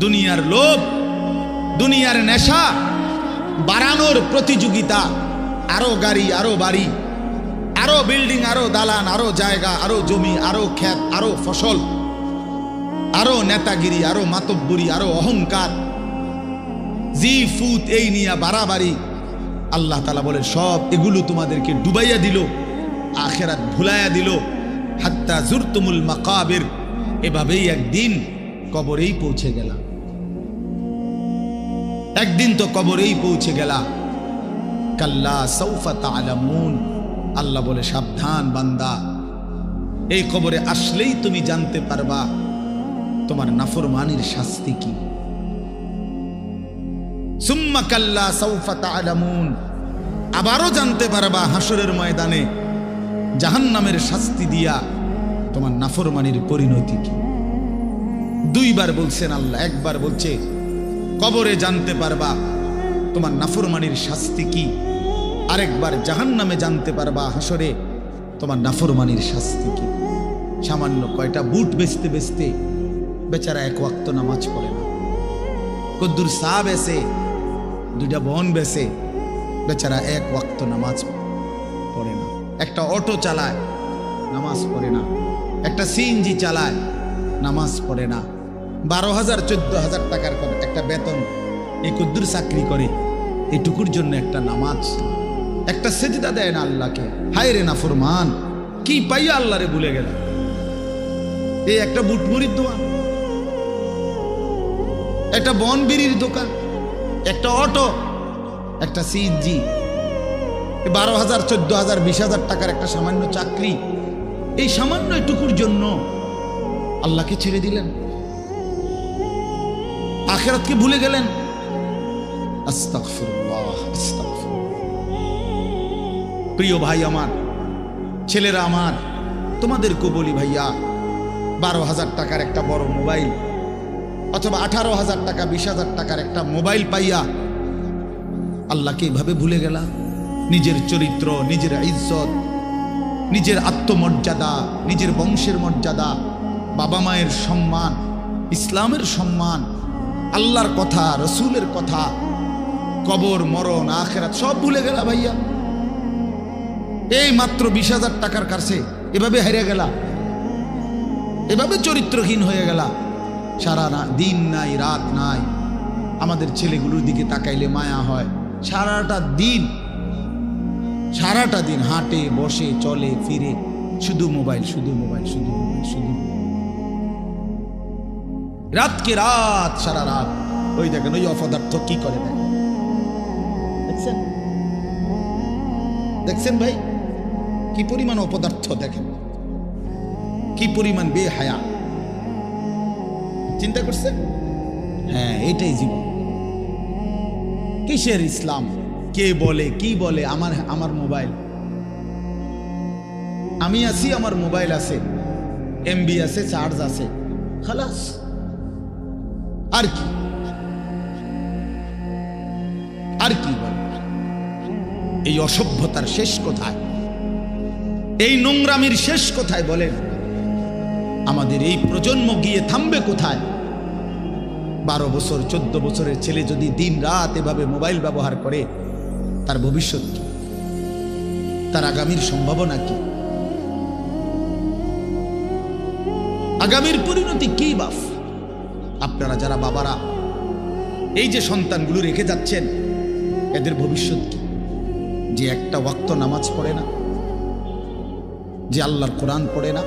দুনিয়ার লোভ, দুনিয়ার নেশা বাড়ানোর প্রতিযোগিতা, আরো গাড়ি, আরো বাড়ি, আরো বিল্ডিং, আরো দালান, আরো জায়গা, আরো জমি, আরো ক্ষেত, আরো ফসল, আরো নেতাগিরি, আরো মাতব্বরি, আরো অহংকার, জি ফুত, এই নিয়ে বাড়াবাড়ি। আল্লাহ তাআলা বলে সব এগুলো তোমাদেরকে ডুবাইয়া দিল, আখিরাত ভুলাইয়া দিল। হাত্তা জুরতুমুল মাকাবির, এভাবেই একদিন কবরেই পৌঁছে গেলা। একদিন তো কবরেই পৌঁছে গেলা। কাল্লা সাউফা তা'লামুন, আল্লাহ বলে সাবধান বান্দা, এই কবরে আসলেই তুমি জানতে পারবা তোমার নাফরমানির শাস্তি কি। সুম্মা কাল্লা সাউফা তা'লামুন, আবারও জানতে পারবা হাসরের ময়দানে জাহান্নামের শাস্তি দিয়া তোমার নাফরমানির পরিণতি কি। দুইবার বলছেন আল্লাহ, একবার বলছে কবরে জানতে পারবা তোমার নাফরমানির শাস্তি কি, আরেকবার জাহান্নামে জানতে পারবা হাসরে তোমার নাফরমানির শাস্তি কি। সামান্য কয়টা বুট বেচতে বেচতে বেচারা এক ওয়াক্ত নামাজ পড়ে না, কদ্দুর চা বেচে, দুইটা বন বেচে, বেচারা এক ওয়াক্ত নামাজ পড়ে না। একটা অটো চালায়, নামাজ পড়ে না। একটা সিএনজি চালায়, নামাজ পড়ে না। 12,000 14,000 টাকার একটা বেতন, এই কদ্দুর চাকরি করে, এটুকুর জন্য একটা নামাজ, একটা সেজদা দেয় না আল্লাহকে। হায় রে নাফরমান, কি পাইয়া আল্লাহরে ভুলে গেল। এই একটা বুটমুড়ির দোকান, একটা বনবিড়ির দোকান, একটা অটো, একটা সিএনজি, 12,000 14,000 20,000 টাকার একটা সামান্য চাকরি, এই সামান্য এটুকুর জন্য আল্লাহকে ছেড়ে দিলেন, আখিরাতকে ভুলে গেলেন। আস্তাগফিরুল্লাহ, আস্তাগফিরুল্লাহ। প্রিয় ভাই আমার, ছেলেরা আমার, তোমাদেরকে বলি ভাইয়া, 12,000 টাকার একটা বড় মোবাইল অথবা 18,000 টাকা 20,000 টাকার একটা মোবাইল পাইয়া আল্লাহকে এভাবে ভুলে গেলা। নিজের চরিত্র, নিজের ইজ্জত, নিজের আত্মমর্যাদা, নিজের বংশের মর্যাদা, বাবা মায়ের সম্মান, ইসলামের সম্মান, আল্লাহর কথা, রসুলের কথা, কবর, মরণ, আখিরাত সব ভুলে গেলা ভাইয়া। এই মাত্র 20,000 টাকার কাছে এভাবে হেরে গেলা, এভাবে চরিত্রহীন হয়ে গেলা। সারা দিন নাই, রাত নাই। আমাদের ছেলেগুলোর দিকে তাকাইলে মায়া হয়। সারাটা দিন হাঁটে, বসে, চলে, ফিরে, শুধু মোবাইল, শুধু মোবাইল, শুধু মোবাইল, শুধু রাতকে রাত, সারা রাত। ওই দেখেন ওই অপদার্থ কি করে দেয়, দেখছেন? দেখছেন ভাই কি পরিমাণ অপদার্থ, দেখেন কি পরিমাণ বেহায়া। চিন্তা করছেন? হ্যাঁ, এটাই জীবন। কিসের ইসলাম? কে বলে, কি বলে? আমার মোবাইল, আমি আছি, আমার মোবাইল আছে, এমবি আছে, চার্জ আছে, খালাস। আর কি বলে? এই অসভ্যতার শেষ কোথায়? এই নোংরামির শেষ কোথায় বলেন? আমাদের এই প্রজন্ম গিয়ে থামবে কোথায়? 12 বছর 14 বছরের ছেলে যদি দিন রাত এভাবে মোবাইল ব্যবহার করে, তার ভবিষ্যৎ কি? তার আগামীর সম্ভাবনা কি? আগামীর পরিণতি কি বাপ? আপনারা যারা বাবারা এই যে সন্তানগুলো রেখে যাচ্ছেন, এদের ভবিষ্যৎ কি? যে একটা ওয়াক্ত নামাজ পড়ে না, যে আল্লাহর কোরআন পড়ে না।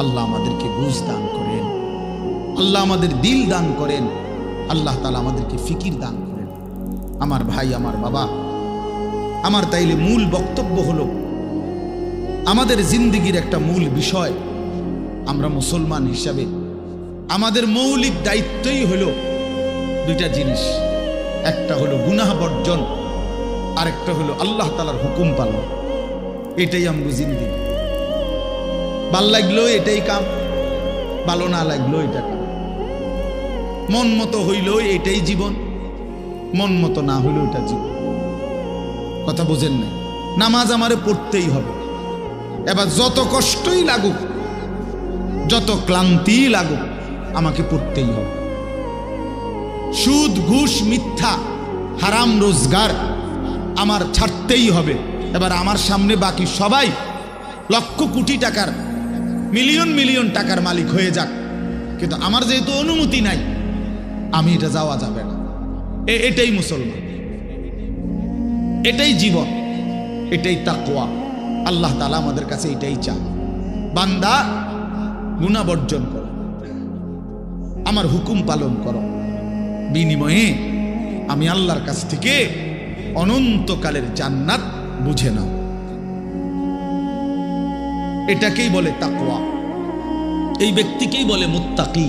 আল্লাহ আমাদেরকে বুঝ দান করেন, আল্লাহ আমাদের দিল দান করেন, আল্লাহ তাআলা আমাদেরকে ফিকির দান করেন। আমার ভাই, আমার বাবা, আমার তাইলে মূল বক্তব্য হলো, আমাদের জিন্দেগির একটা মূল বিষয়, আমরা মুসলমান হিসাবে আমাদের মৌলিক দায়িত্বই হলো দুইটা জিনিস। একটা হলো গুনাহ বর্জন, আরেকটা হলো আল্লাহ তাআলার হুকুম পালন। এটাই আমগো জিন্দেগি। ভাল লাগলো এটাই কাম, ভালো না লাগলো এটা কাম। মন মতো হইল এটাই জীবন, মন মতো না হইল এটা জীবন। কথা বুঝেন না? নামাজ আমারে পড়তেই হবে। এবার যত কষ্টই লাগুক, যত ক্লান্তি লাগুক, আমাকে পড়তেই হবে। সুদ, ঘুষ, মিথ্যা, হারাম রোজগার আমার ছাড়তেই হবে। এবার আমার সামনে বাকি সবাই লক্ষ কোটি টাকার, মিলিয়ন মিলিয়ন টাকার মালিক হয়ে যাক, কিন্তু আমার যেহেতু অনুমতি নাই, আমি এটা যাওয়া যাবে না। এটাই মুসলমান, এটাই জীবন, এটাই তাকওয়া। আল্লাহ তাআলা আমাদের কাছে এটাই চান, বান্দা গুনাহ বর্জন করো, আমার হুকুম পালন করো, বিনিময়ে আমি আল্লাহর কাছ থেকে অনন্তকালের জান্নাত বুঝে নাও। এটাকেই বলে তাকওয়া। এই ব্যক্তিকেই বলে মুত্তাকি,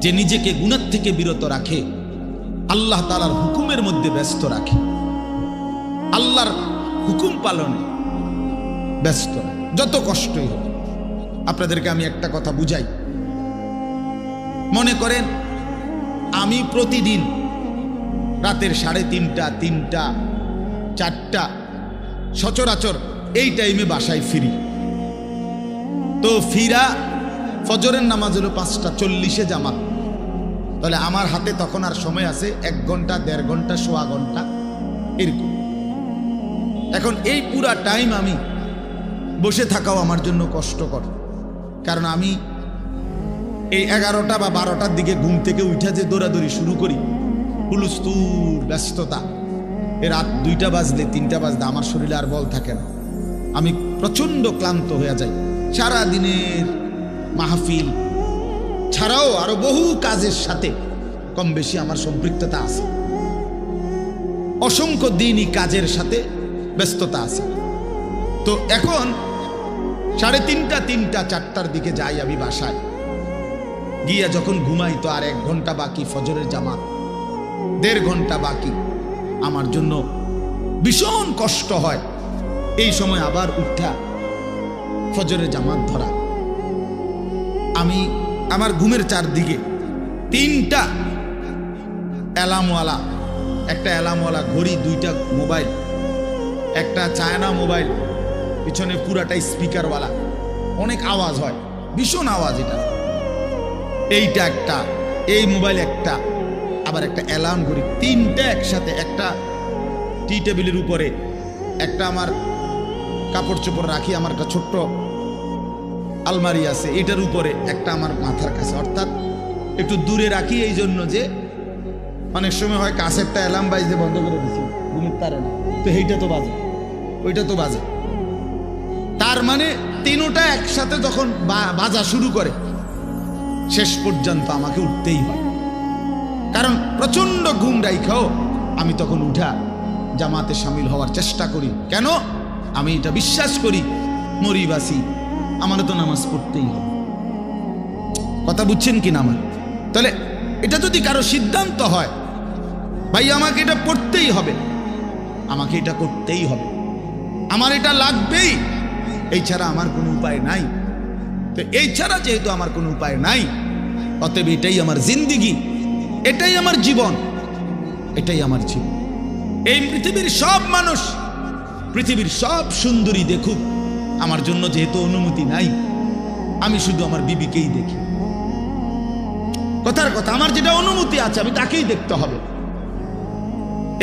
যে নিজেকে গুনাহ থেকে বিরত রাখে, আল্লাহ তাআলার হুকুমের মধ্যে ব্যস্ত রাখে, আল্লাহর হুকুম পালনে ব্যস্ত, যত কষ্টই হোক। আপনাদেরকে আমি একটা কথা বুঝাই। মনে করেন আমি প্রতিদিন রাতের 3:30, 3টা, 4টা সচরাচর এই টাইমে বাসায় ফিরি। তো ফিরা ফজরের নামাজ হলো 5:40 জামাত। তাহলে আমার হাতে তখন আর সময় আছে 1 ঘন্টা, 1.5 ঘন্টা, সোয়া ঘন্টা এরকম। এখন এই পুরা টাইম আমি বসে থাকাও আমার জন্য কষ্টকর, কারণ আমি এই 11টা বা 12টার দিকে ঘুম থেকে উঠে যে দৌড়াদৌড়ি শুরু করি, হুলস্থুল ব্যস্ততা, রাত 2টা বাজলে 3টা বাজলে আমার শরীরে আর বল থাকে না, আমি প্রচন্ড ক্লান্ত হয়ে যাই। সারা দিনের মাহফিল ছাড়াও আরো বহু কাজের সাথে কম বেশি আমার সম্পৃক্ততা আছে, অসংখ্য দিনই কাজের সাথে ব্যস্ততা আছে। তো এখন 3:30, 3টা, 4টার দিকে যাই আমি বাসায়, গিয়া যখন ঘুমাই তো আর 1 ঘন্টা বাকি ফজরের জামাত, 1.5 ঘন্টা বাকি। আমার জন্য ভীষণ কষ্ট হয় এই সময় আবার উঠা ফজরের জামাত ধরা। আমি আমার ঘুমের চারদিকে 3টা অ্যালার্মওয়ালা, একটা অ্যালার্মওয়ালা ঘড়ি, 2টা মোবাইল, একটা চায়না মোবাইল, পিছনে পুরাটাই স্পিকারওয়ালা, অনেক আওয়াজ হয়, ভীষণ আওয়াজ এটা। এইটা একটা, এই মোবাইল একটা, আবার একটা অ্যালার্ম ঘড়ি, 3টা একসাথে। একটা টি টেবিলের উপরে, একটা আমার কাপড় চোপড় রাখি, আমার একটা ছোট্ট আলমারি আছে, এটার উপরে, একটা আমার মাথার কাছে, অর্থাৎ একটু দূরে রাখি এই জন্য যে অনেক সময় হয় কাছেরটা অ্যালার্ম বাজতে বন্ধ করে দিচ্ছি, ঘুমের তারে না, তো এইটা তো বাজে, ওইটা তো বাজে। তার মানে 3টা একসাথে যখন বাজা শুরু করে, শেষ পর্যন্ত আমাকে উঠতেই হয়, কারণ প্রচন্ড ঘুম রাইখাও আমি তখন উঠা জামাতে শামিল হওয়ার চেষ্টা করি। কেন? আমি এটা বিশ্বাস করি, মরিবাসি আমার তো নামাজ পড়তেই হবে। কথা বুঝছেন কি না আমার? তাহলে এটা যদি কারো সিদ্ধান্ত হয়, ভাই আমাকে এটা পড়তেই হবে, আমাকে এটা করতেই হবে, আমার এটা লাগবেই, এই ছাড়া আমার কোনো উপায় নাই। তো এই ছাড়া যেহেতু আমার কোনো উপায় নাই, অতএব এটাই আমার জিন্দিগি, এটাই আমার জীবন, এটাই আমার জীবন। এই পৃথিবীর সব মানুষ, পৃথিবীর সব সুন্দরী দেখুক, আমার জন্য যেহেতু অনুমতি নাই, আমি শুধু আমার বিবিকেই দেখি। কথার কথা, আমার যেটা অনুমতি আছে আমি তাকেই দেখতে হবে।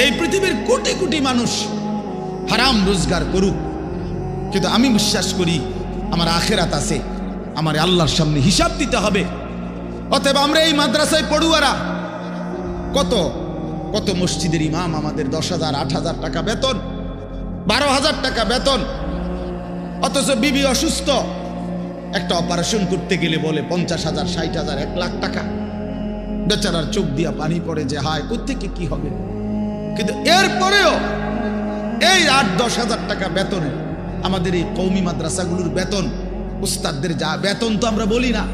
এই পৃথিবীর কোটি কোটি মানুষ হারাম রোজগার করুক, কিন্তু আমি বিশ্বাস করি আমার আখেরাত আছে, আমার আল্লাহর সামনে হিসাব দিতে হবে। অতএব আমরা এই মাদ্রাসায় পড়ুয়ারা, কত কত মসজিদের ইমাম, আমাদের 10,000, 8,000 টাকা বেতন, 12,000 টাকা বেতন, অথচ বিবি অসুস্থ, একটা অপারেশন করতে গেলে বলে 50,000, 60,000, 1 লাখ টাকা। বেচারার চোখ দিয়া পানি পড়ে যে হায় কোত্থেকে কি হবে। কিন্তু এরপরেও এই 8-10 হাজার টাকা বেতনে আমাদের এই কওমি মাদ্রাসাগুলোর বেতন, উস্তাদদের যা বেতন তো আমরা বলি না,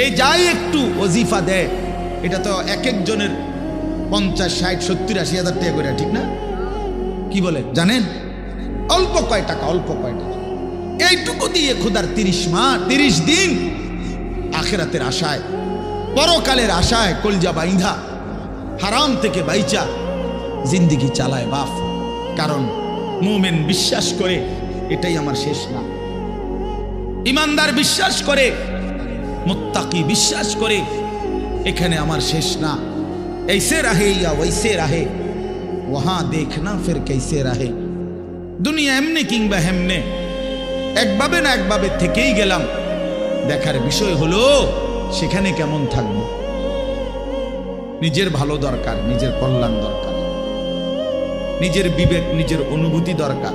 এই যাই একটু ওজিফা দেয়, এটা তো এক একজনের 50, 60, 70, 80 হাজার টাকা করে, ঠিক না? কি বলে জানেন? অল্প কয় টাকা, অল্প কয় টাকা। এইটুকু দিয়ে খোদার 30 মাস, 30 দিন আখেরাতের আশায়, পরকালের আশায় কলজা বাইন্ধা হারাম থেকে বাইচা জিন্দিগি চালায় বাপ। কারণ মুমিন বিশ্বাস করে এটাই আমার শেষ না, ইমানদার বিশ্বাস করে মুত্তাকি বিশ্বাস করে এখানে আমার শেষ না, ऐसे रहे या वैसे रहे वहां देखना फिर कैसे रहे। দুনিয়া এমনি কিংবা হেমনে, একভাবে না একভাবে থেকেই গেলাম, দেখার বিষয় হলো সেখানে কেমন থাকবো। নিজের ভালো দরকার, নিজের কল্যাণ দরকার, নিজের বিবেক, নিজের অনুভূতি দরকার।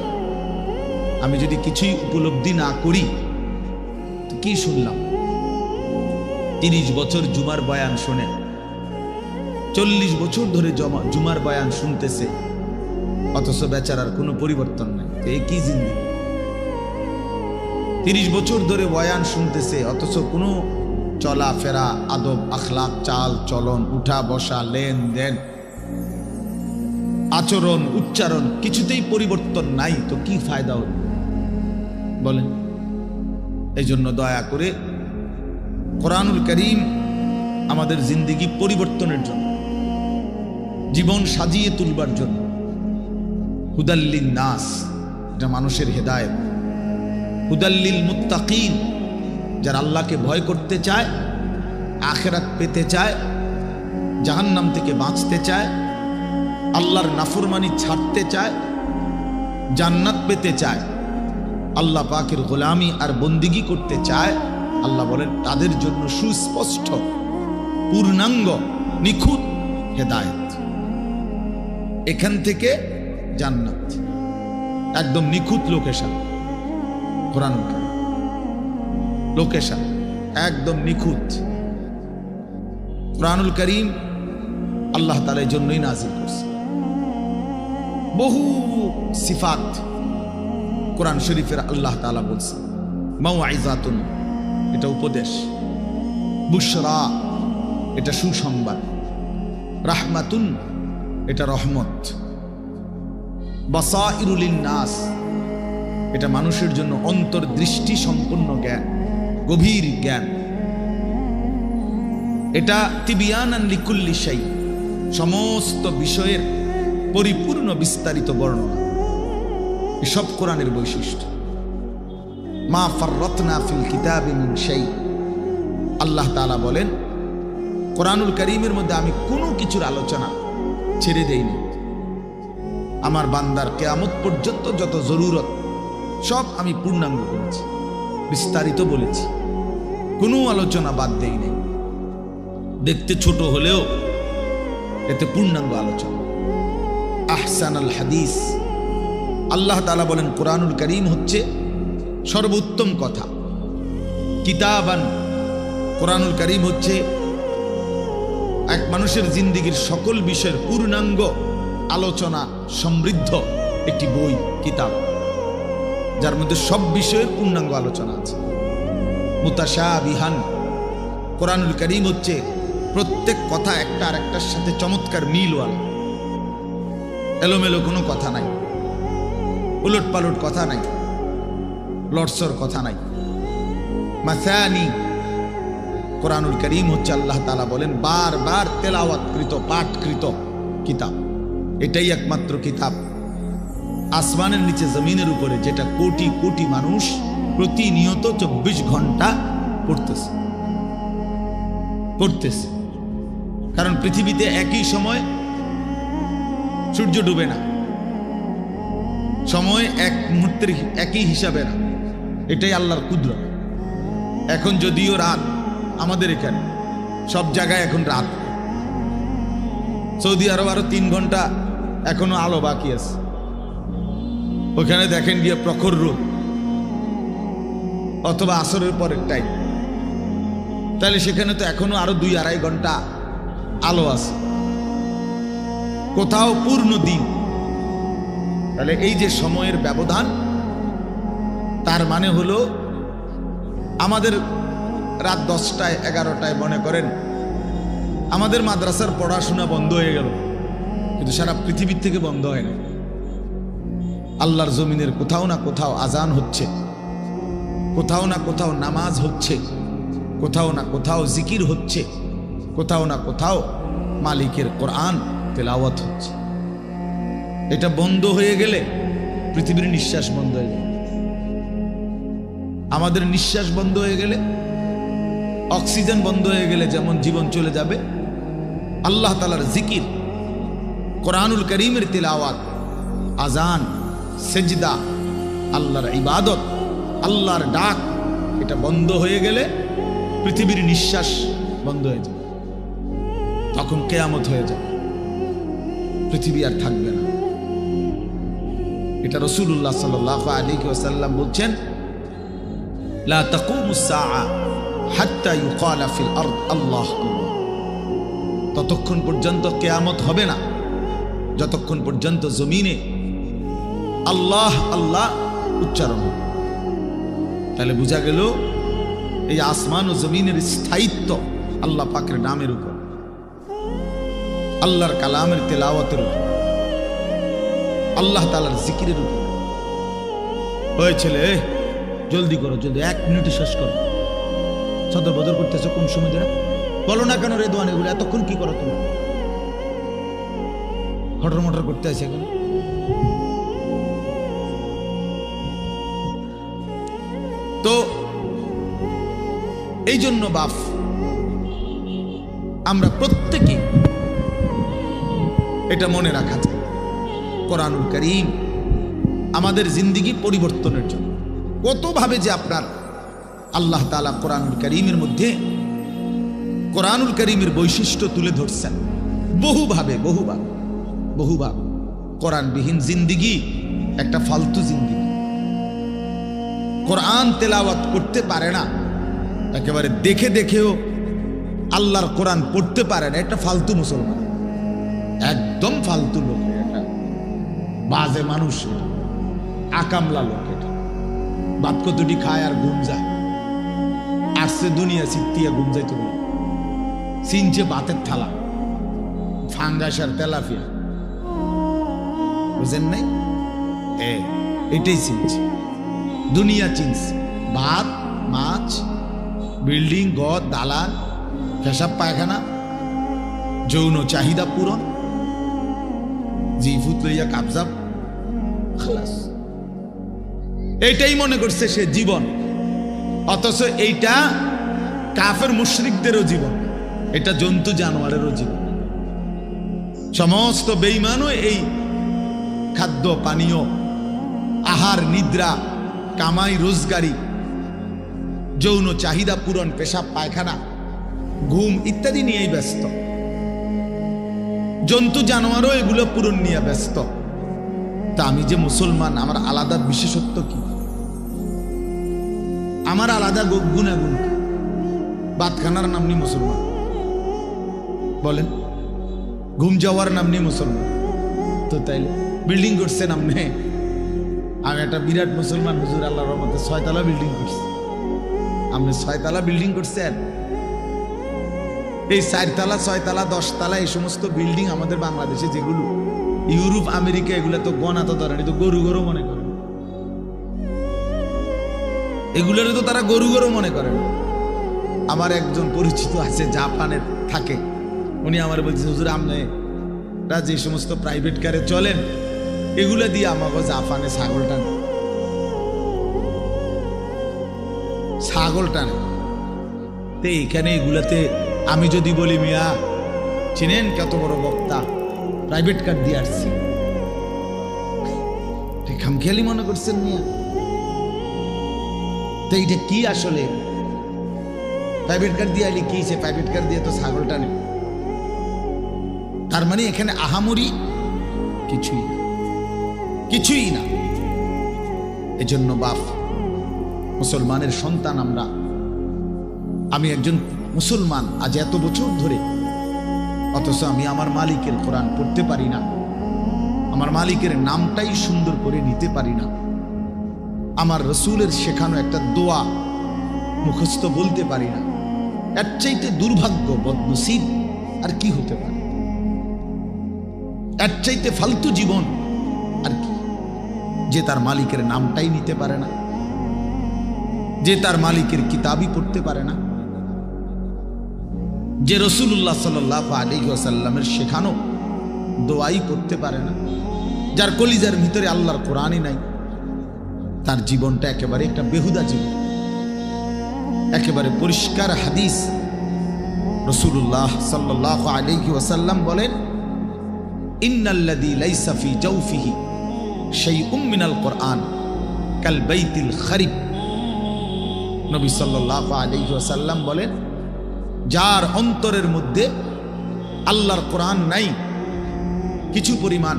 আমি যদি কিছুই উপলব্ধি না করি তো কি শুনলাম? 30 বছর জুমার বয়ান শুনে, 40 বছর ধরে জুমার বয়ান শুনতেছে, অথচ বেচারার কোনো পরিবর্তন নাই। এই কি জিন্দেগি? 30 বছর ধরে বয়ান শুনতেছে, অথচ কোনো চলাফেরা, আদব, আখলাক, চাল চলন, উঠা বসা, লেনদেন, আচরণ, উচ্চারণ কিছুতেই পরিবর্তন নাই। তো কি ফায়দা হল বলেন? এই জন্য দয়া করে কোরআনুল কারীম আমাদের জিন্দেগি পরিবর্তনের জন্য, জীবন সাজিয়ে তুলবার জন্য, হুদাল্লিন নাস, এটা মানুষের হেদায়েত, হুদাল্লিল মুত্তাকিন, যারা আল্লাহকে ভয় করতে চায়, আখিরাত পেতে চায়, জাহান্নাম থেকে বাঁচতে চায়, আল্লাহর নাফরমানি ছাড়তে চায়, জান্নাত পেতে চায়, আল্লাহ পাকের গোলামি আর বন্দিগি করতে চায়, আল্লাহ বলেন তাদের জন্য সুস্পষ্ট, পূর্ণাঙ্গ, নিখুঁত হেদায়েত। এখান থেকে জান্নাত, একদম নিখুঁত লোকেশন। কোরআন লোকেশন একদম নিখুঁত। কোরআনুল কারীম আল্লাহ তাআলা এর জন্যই নাযিল করছে। বহু সিফাত কোরআন শরীফের আল্লাহ তাআলা বলছে। মাউইযাতুন, এটা উপদেশ, বুশরা, এটা সুসংবাদ, রাহমাতুন, এটা রহমত, বাসাইরুল লিন্নাস, এটা মানুষের জন্য অন্তর্দৃষ্টি সম্পন্ন জ্ঞান, গভীর জ্ঞান, এটা তিবিয়ানান লিকুল্লি শাই, সমস্ত বিষয়ের পরিপূর্ণ বিস্তারিত বর্ণনা। এসব কোরআনের বৈশিষ্ট্য। মা ফাররাতনা ফিল কিতাবি মিন শাই, আল্লাহ তাআলা বলেন কোরআনুল কারীমের মধ্যে আমি কোনো কিছুর আলোচনা ছেড়ে দেইনি। আমার বান্দার কিয়ামত পর্যন্ত যত জরুরত সব আমি পূর্ণাঙ্গ করেছি, বিস্তারিত বলেছি, কোনো আলোচনা বাদ দেই নাই। দেখতে ছোট হলেও এতে পূর্ণাঙ্গ আলোচনা। আহসানাল হাদিস, আল্লাহ তাআলা বলেন কোরআনুল কারীম হচ্ছে সর্বোত্তম কথা। কিতাবান, কোরআনুল কারীম হচ্ছে এক মানুষের জিন্দেগীর সকল বিষয়ের পূর্ণাঙ্গ আলোচনা সমৃদ্ধ একটি বই, কিতাব, যার মধ্যে সব বিষয়ের পূর্ণাঙ্গ আলোচনা আছে। মুতাশাবিহান, কোরআনুল কারীম হচ্ছে প্রত্যেক কথা একটা আর একটার সাথে চমৎকার মিলওয়ালা, এলোমেলো কোনো কথা নাই, উলট পালট কথা নাই, লটসর কথা নাই। মাসানি, কোরআনুল কারীম হচ্ছে আল্লাহ তাআলা বলেন বারবার তেলাওয়াতকৃত, পাঠকৃত কিতাব। এটাই একমাত্র কিতাব আসমানের নিচে জমিনের উপরে যেটা কোটি কোটি মানুষ প্রতিনিয়ত 24 ঘন্টা পড়তেছে। কারণ পৃথিবীতে একই সময় সূর্য ডুবে না, সময় এক মুহূর্তের একই হিসাবে না, এটাই আল্লাহর কুদরত। এখন যদিও রাত, আমাদের এখানে সব জায়গায় এখন রাত, সৌদি আরব আরো 3 ঘন্টা এখনো আলো বাকি আছে। ওখানে দেখেন গিয়ে প্রখর রোদ, অথবা আসরের পরের টাইম, তাহলে সেখানে তো এখনো আরো 2-2.5 ঘন্টা আলো আছে, কোথাও পূর্ণ দিন। তাহলে এই যে সময়ের ব্যবধান, তার মানে হলো আমাদের রাত 10টায় 11টায় মনে করেন আমাদের মাদ্রাসার পড়াশোনা বন্ধ হয়ে গেল, কিন্তু সারা পৃথিবীর থেকে বন্ধ হয় না। আল্লাহর জমিনের কোথাও না কোথাও আজান হচ্ছে, কোথাও না কোথাও নামাজ হচ্ছে, কোথাও না কোথাও জিকির হচ্ছে, কোথাও না কোথাও মালিকের কোরআন তেলাওয়াত হচ্ছে। এটা বন্ধ হয়ে গেলে পৃথিবীর নিঃশ্বাস বন্ধ হয়ে যাবে। আমাদের নিঃশ্বাস বন্ধ হয়ে গেলে অক্সিজেন বন্ধ হয়ে গেলে যেমন জীবন চলে যাবে, আল্লাহ তাআলার জিকির, কোরআনুল কারীমের তিলাওয়াত, আজান, সেজদা, আল্লাহর ইবাদত, আল্লাহর ডাক, এটা বন্ধ হয়ে গেলে পৃথিবীর নিঃশ্বাস বন্ধ হয়ে যাবে। তখন কিয়ামত হয়ে যাবে, পৃথিবী আর থাকবে না। এটা রাসূলুল্লাহ সাল্লাল্লাহু আলাইহি ওয়াসাল্লাম বলছেন, লা তাকুমুস সাআ হাত্তা ইউকালা ফিল আরদ আল্লাহু আকবার। ততক্ষণ পর্যন্ত কিয়ামত হবে না যতক্ষণ পর্যন্ত জমিনে আল্লাহ আল্লাহ উচ্চারণ হবে। তাহলে বোঝা গেল এই আসমান ও জমিনের স্থায়িত্ব আল্লাহ পাকের নামের উপর, আল্লাহর কালামের তেলাওয়াতের উপর, আল্লাহ তাআলার জিকিরের উপর। ওই ছেলে, জলদি করো, জলদি, 1 মিনিটে শেষ করো। সদর বদর করতেছো কোন সময় ধরে? বলো না কেন রেদওয়ান, এগুলো এতক্ষণ কি করো তুমি? হটর মটর করতে আছে এখন। তো এই জন্য বাপ, আমরা প্রত্যেকে এটা মনে রাখা যায়, কোরআনুল কারীম আমাদের জিন্দেগি পরিবর্তনের জন্য কতভাবে যে আপনার আল্লাহ তাআলা কোরআনুল কারীমের মধ্যে কোরআনুল কারীমের বৈশিষ্ট্য তুলে ধরছেন বহুভাবে। কোরআনবিহীন জিন্দেগি একটা ফালতু জিন্দেগি। কোরআন তেলাওয়াত করতে পারে না, একেবারে দেখে দেখেও আল্লাহর কোরআন পড়তে পারে না, একটা ফালতু মুসলমান, একদম ফালতু লোক, এটা বাজে মানুষ, আকামলা লোক। এটা বাদ কতটি খায় আর ঘুম যায়, আসছে দুনিয়া সিটিয়া ঘুম যাইতে বলে, চিনছে বাতের থালা, ফাঙ্গাস আর তেলাপিয়া, বুঝেন নাই? এটাই চিনছে, দুনিয়া চিনছে। ভাত, মাছ, বিল্ডিং, ঘর, দালান, পেশাব পায়খানা, যৌন চাহিদা পূরণ, জিফুত লইয়া কাবজাব, খালাস, এইটাই মনে করছে সে জীবন। অথচ এইটা কাফের মুশরিকদেরও জীবন, এটা জন্তু জানোয়ারেরও জীবন। সমস্ত বেঈমানও এই খাদ্য পানীয়, আহার, নিদ্রা, কামাই রোজগারি, যৌন চাহিদা পূরণ, পেশাব পায়খানা, ঘুম ইত্যাদি নিয়েই ব্যস্ত। জন্তু জানোয়ারও এগুলো পূরণ নিয়ে ব্যস্ত। তা আমি যে মুসলমান, আমার আলাদা বিশেষত্ব কি? আমার আলাদা গুণাগুণ কি? বাতখানার নাম নিয়ে মুসলমান বলেন, ঘুম যাওয়ার নাম নিয়ে মুসলমান। তো তাইলে বিল্ডিং করছে নাম নে, আমি একটা বিরাট মুসলমান হুজুর, আল্লাহর রহমতে 6 তলা বিল্ডিং করছি। আপনি 6 তলা বিল্ডিং করছেন? এই 4 তলা, 6 তলা, 10 তলা এই সমস্ত বিল্ডিং আমাদের বাংলাদেশে যেগুলো, ইউরোপ, আমেরিকা, এগুলো তো গণা তো ধরেন, তো গরু গরু মনে করেন, এগুলোর তো তারা গরু গরু মনে করেন। আমার একজন পরিচিত আছে, জাপানের থাকে, উনি আমার বলছে, হুজুর আপনারা যে সমস্ত প্রাইভেট কারে চলেন, এগুলো দিয়ে আমাকে জাপানে ছাগল টানে। তো এখানে এগুলাতে আমি যদি বলি, মিয়া চিনেন কত বড় বক্তা, প্রাইভেট কার দিয়ে আসছি, খামখেয়ালি মনে করছেন মিয়া? তো এইটা কি আসলে? প্রাইভেট কার দিয়ে আইলে কি, সে প্রাইভেট কার দিয়ে তো ছাগল টানে। তার মানে এখানে আহামরি কিছুই না। এজন্য বাপ, মুসলমানের সন্তান আমরা, আমি একজন মুসলমান আজ এত বছর ধরে, অথচ আমি আমার মালিকের কোরআন পড়তে পারি না, আমার মালিকের নামটাই সুন্দর করে নিতে পারি না, আমার রসুলের শেখানো একটা দোয়া মুখস্থ বলতে পারি না। এর চাইতে দুর্ভাগ্য, বদনসিব আর কি হতে পারে? এর চাইতে ফালতু জীবন আর কি? যে তার মালিকের নামটাই নিতে পারে না, যে তার মালিকের কিতাবই পড়তে পারে না, যে রাসূলুল্লাহ সাল্লাল্লাহু আলাইহি ওয়াসাল্লামের শেখানো দোয়াই পড়তে পারে না, যার কলিজার ভিতরে আল্লাহর কোরআনই নাই, তার জীবনটা একেবারে একটা বেহুদা জীবন। একেবারে পরিষ্কার হাদিস। রাসূলুল্লাহ সাল্লাল্লাহু আলাইহি ওয়াসাল্লাম বলেন, ইন্নাল্লাযী লাইসা ফি জাওফিহি শাইউম মিনাল কুরআন কাল বাইতিল খারিব। নবী সাল্লাল্লাহু আলাইহি ওয়াসাল্লাম বলেন, যার অন্তরের মধ্যে আল্লাহর কোরআন নাই কিছু পরিমাণ,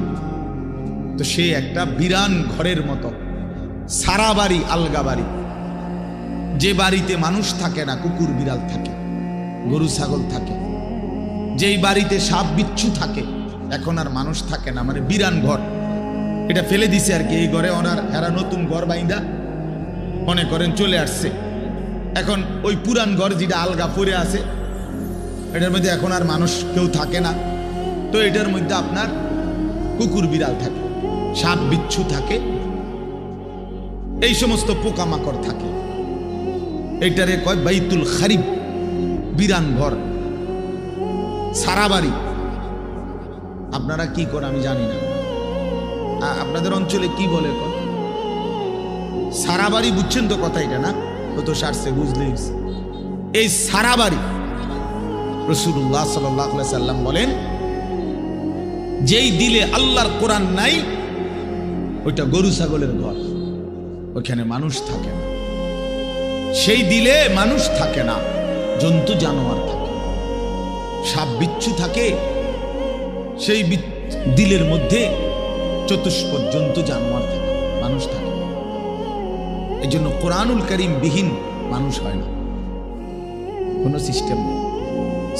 তো সে একটা বিরান ঘরের মতো, সারা বাড়ি আলগা বাড়ি, যে বাড়িতে মানুষ থাকে না, কুকুর বিড়াল থাকে, গরু ছাগল থাকে, যেই বাড়িতে সাপ বিচ্ছু থাকে, এখন আর মানুষ থাকে না, মানে বিরান ঘর। এটা ফেলে দিছে আর কি, এই ঘরে এরা নতুন ঘর বাইন্দা মনে করেন চলে আসছে। এখন ওই পুরান ঘর যেটা আলগা পড়ে আছে, এটার মধ্যে এখন আর মানুষ কেউ থাকে না, তো এটার মধ্যে আপনার কুকুর বিড়াল থাকে, সাপ বিচ্ছু থাকে, এই সমস্ত পোকামাকড় থাকে। এইটারে কয় বাইতুল খারিব, বিরান ঘর, সারা বাড়ি। আপনারা কি করেন আমি জানি না, আপনাদের অঞ্চলে কি বলে সারা বাড়ি, বুঝছেন তো কথা এটা না? ও তো সারছে, বুঝলেই। এই সারা বাড়ি রাসূলুল্লাহ সাল্লাল্লাহু আলাইহি সাল্লাম বলেন, যেই দিলে আল্লাহর কোরআন নাই ওইটা গরু ছাগলের ঘর, ওখানে মানুষ থাকে না। সেই দিলে মানুষ থাকে না, জন্তু জানোয়ার থাকে, সাপ বিচ্ছু থাকে, সেই দিলের মধ্যে চতুষ্পদ জন্তু জানোয়ার থাকে, মানুষ থাকে। এই জন্য কোরআনুল কারীম বিহীন মানুষ হয় না, কোনো সিস্টেম নেই।